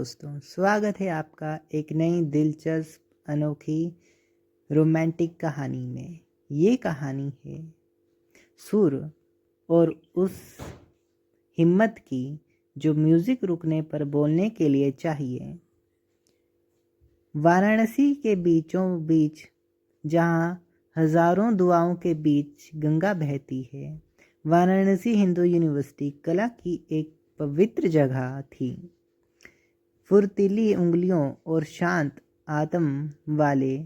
दोस्तों, स्वागत है आपका एक नई दिलचस्प अनोखी रोमांटिक कहानी में। ये कहानी है सुर और उस हिम्मत की जो म्यूज़िक रुकने पर बोलने के लिए चाहिए। वाराणसी के बीचों बीच जहाँ हजारों दुआओं के बीच गंगा बहती है, वाराणसी हिंदू यूनिवर्सिटी कला की एक पवित्र जगह थी। फुर्तीली उंगलियों और शांत आत्म वाले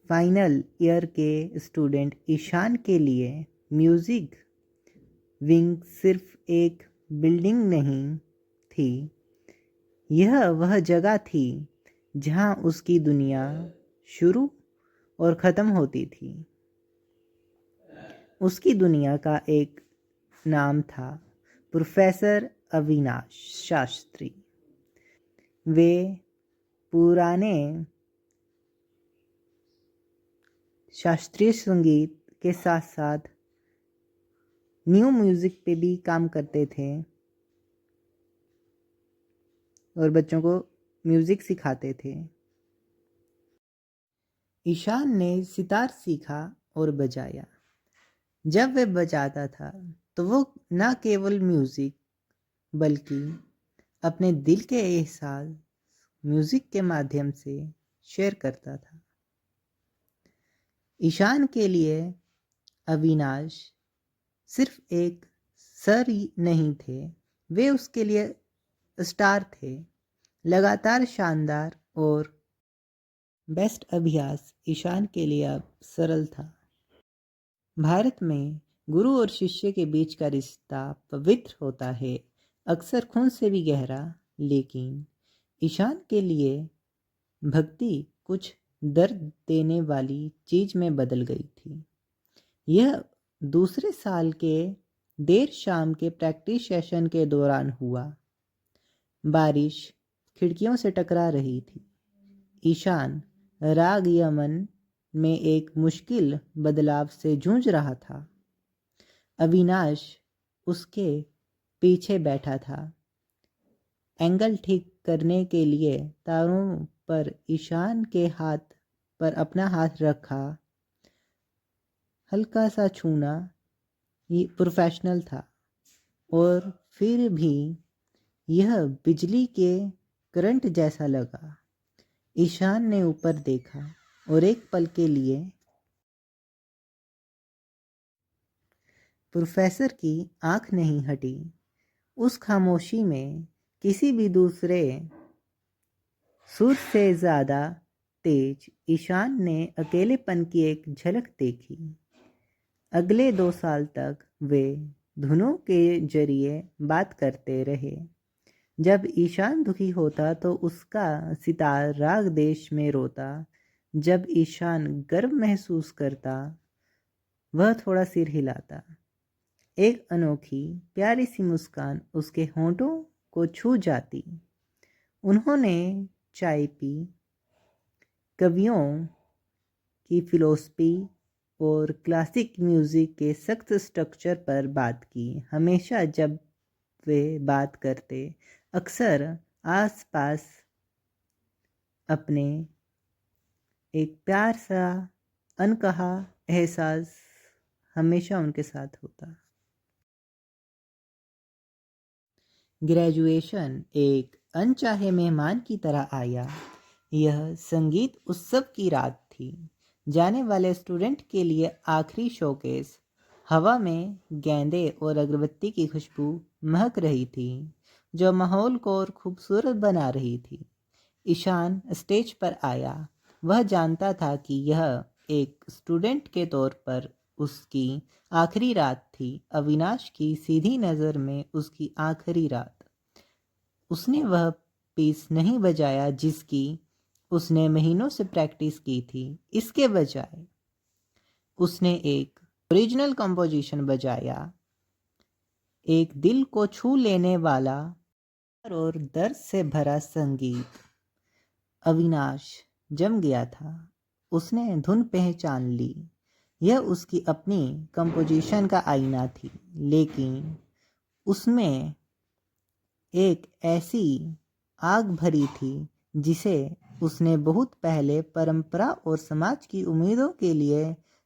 फाइनल ईयर के स्टूडेंट ईशान के लिए म्यूज़िक विंग सिर्फ एक बिल्डिंग नहीं थी, यह वह जगह थी जहां उसकी दुनिया शुरू और ख़त्म होती थी। उसकी दुनिया का एक नाम था प्रोफेसर अविनाश शास्त्री। वे पुराने शास्त्रीय संगीत के साथ साथ न्यू म्यूज़िक पे भी काम करते थे और बच्चों को म्यूज़िक सिखाते थे। ईशान ने सितार सीखा और बजाया। जब वह बजाता था तो वो न केवल म्यूज़िक बल्कि अपने दिल के एहसास म्यूज़िक के माध्यम से शेयर करता था। ईशान के लिए अविनाश सिर्फ एक सर ही नहीं थे, वे उसके लिए स्टार थे। लगातार शानदार और बेस्ट अभ्यास ईशान के लिए अब सरल था। भारत में गुरु और शिष्य के बीच का रिश्ता पवित्र होता है, अक्सर खून से भी गहरा, लेकिन ईशान के लिए भक्ति कुछ दर्द देने वाली चीज में बदल गई थी। यह दूसरे साल के देर शाम के प्रैक्टिस सेशन के दौरान हुआ। बारिश खिड़कियों से टकरा रही थी। ईशान राग यमन में एक मुश्किल बदलाव से जूझ रहा था। अविनाश उसके पीछे बैठा था। एंगल ठीक करने के लिए तारों पर ईशान के हाथ पर अपना हाथ रखा। हल्का सा छूना ये प्रोफेशनल था, और फिर भी यह बिजली के करंट जैसा लगा। ईशान ने ऊपर देखा और एक पल के लिए प्रोफेसर की आंख नहीं हटी। उस खामोशी में किसी भी दूसरे सुर से ज़्यादा तेज ईशान ने अकेलेपन की एक झलक देखी। अगले 2 साल तक वे धुनों के जरिए बात करते रहे। जब ईशान दुखी होता तो उसका सितार राग देश में रोता। जब ईशान गर्व महसूस करता, वह थोड़ा सिर हिलाता। एक अनोखी प्यारी सी मुस्कान उसके होंठों को छू जाती। उन्होंने चाय पी, कवियों की फिलॉसफी और क्लासिक म्यूज़िक के सख्त स्ट्रक्चर पर बात की। हमेशा जब वे बात करते, अक्सर आसपास अपने एक प्यार सा अनकहा एहसास हमेशा उनके साथ होता। ग्रेजुएशन एक अनचाहे मेहमान की तरह आया। यह संगीत उत्सव की रात थी। जाने वाले स्टूडेंट के लिए आखिरी शोकेस। हवा में गेंदे और अगरबत्ती की खुशबू महक रही थी, जो माहौल को और खूबसूरत बना रही थी। ईशान स्टेज पर आया। वह जानता था कि यह एक स्टूडेंट के तौर पर उसकी आखिरी रात थी। अविनाश की सीधी नज़र में उसकी आखिरी रात। उसने वह पीस नहीं बजाया जिसकी उसने महीनों से प्रैक्टिस की थी। इसके बजाय उसने एक ओरिजिनल कंपोजिशन बजाया, एक दिल को छू लेने वाला और दर्द से भरा संगीत। अविनाश जम गया था। उसने धुन पहचान ली। यह उसकी अपनी कंपोजिशन का आईना थी, लेकिन उसमें एक ऐसी आग भरी थी जिसे उसने बहुत पहले परंपरा और समाज की उम्मीदों के लिए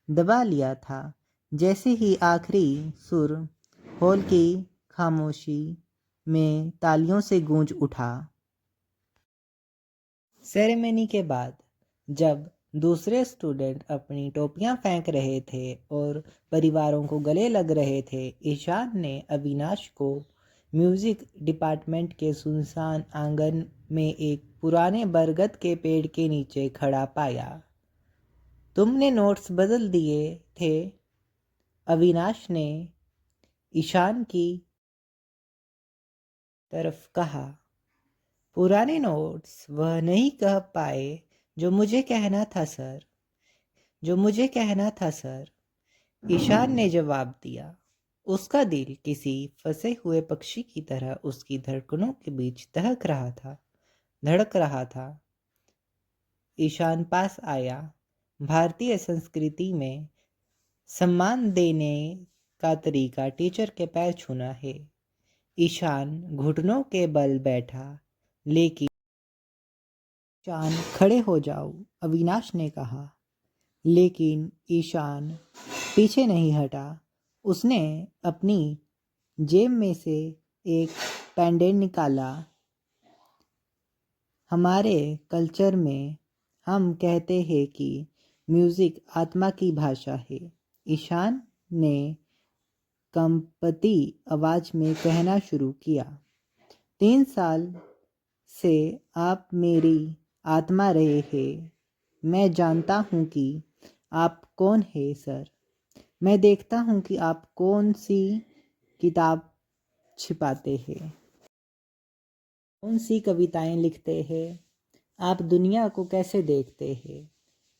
दबा लिया था। जैसे ही आखिरी सुर हॉल की खामोशी में तालियों से गूंज उठा। सेरेमनी के बाद जब दूसरे स्टूडेंट अपनी टोपियां फेंक रहे थे और परिवारों को गले लग रहे थे, ईशान ने अविनाश को म्यूजिक डिपार्टमेंट के सुनसान आंगन में एक पुराने बरगद के पेड़ के नीचे खड़ा पाया। तुमने नोट्स बदल दिए थे, अविनाश ने ईशान की तरफ कहा। पुराने नोट्स वह नहीं कह पाए जो मुझे कहना था सर, ईशान ने जवाब दिया। उसका दिल किसी फंसे हुए पक्षी की तरह उसकी धड़कनों के बीच धड़क रहा था। ईशान पास आया। भारतीय संस्कृति में सम्मान देने का तरीका टीचर के पैर छूना है। ईशान घुटनों के बल बैठा, लेकिन ईशान खड़े हो जाओ, अविनाश ने कहा। लेकिन ईशान पीछे नहीं हटा। उसने अपनी जेब में से एक पेंडेंट निकाला। हमारे कल्चर में हम कहते हैं कि म्यूजिक आत्मा की भाषा है, ईशान ने कंपती आवाज में कहना शुरू किया। 3 साल से आप मेरी आत्मा रहे हैं। मैं जानता हूँ कि आप कौन है सर। मैं देखता हूँ कि आप कौन सी किताब छिपाते हैं, कौन सी कविताएं लिखते हैं, आप दुनिया को कैसे देखते हैं।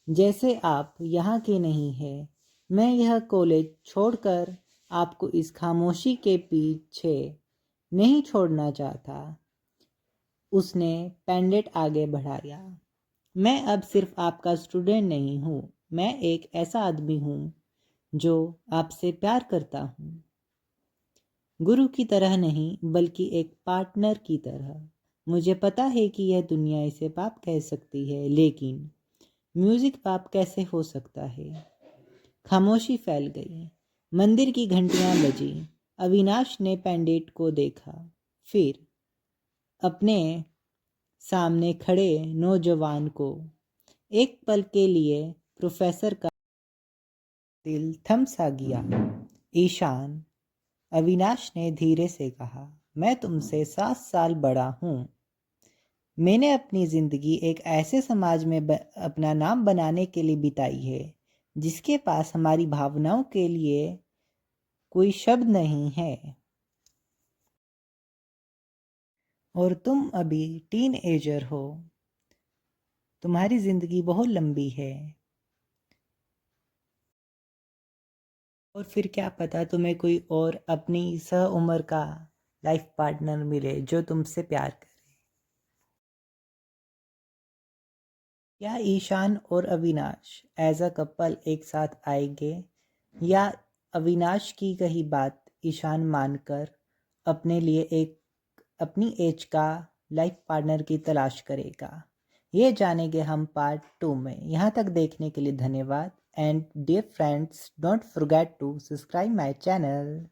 जैसे आप यहाँ के नहीं हैं, मैं यह कॉलेज छोड़कर आपको इस खामोशी के पीछे नहीं छोड़ना चाहता। उसने पेंडेंट आगे बढ़ाया। मैं अब सिर्फ आपका स्टूडेंट नहीं हूँ, मैं एक ऐसा आदमी हूँ जो आपसे प्यार करता हूँ। गुरु की तरह नहीं, बल्कि एक पार्टनर की तरह। मुझे पता है कि यह दुनिया इसे पाप कह सकती है, लेकिन म्यूजिक पाप कैसे हो सकता है। खामोशी फैल गई। मंदिर की घंटियां बजी। अविनाश ने पंडित को देखा, फिर अपने सामने खड़े नौजवान को। एक पल के लिए प्रोफेसर का दिल थम सा गया। ईशान, अविनाश ने धीरे से कहा, मैं तुमसे 7 साल बड़ा हूँ। मैंने अपनी ज़िंदगी एक ऐसे समाज में अपना नाम बनाने के लिए बिताई है जिसके पास हमारी भावनाओं के लिए कोई शब्द नहीं है। और तुम अभी टीनएजर हो। तुम्हारी ज़िंदगी बहुत लंबी है। और फिर क्या पता तुम्हें कोई और अपनी सह उम्र का लाइफ पार्टनर मिले जो तुमसे प्यार करे। क्या ईशान और अविनाश एज अ कपल एक साथ आएंगे, या अविनाश की कही बात ईशान मानकर अपने लिए एक अपनी एज का लाइफ पार्टनर की तलाश करेगा। ये जानेंगे हम पार्ट 2 में। यहाँ तक देखने के लिए धन्यवाद। And dear friends, don't forget to subscribe my channel.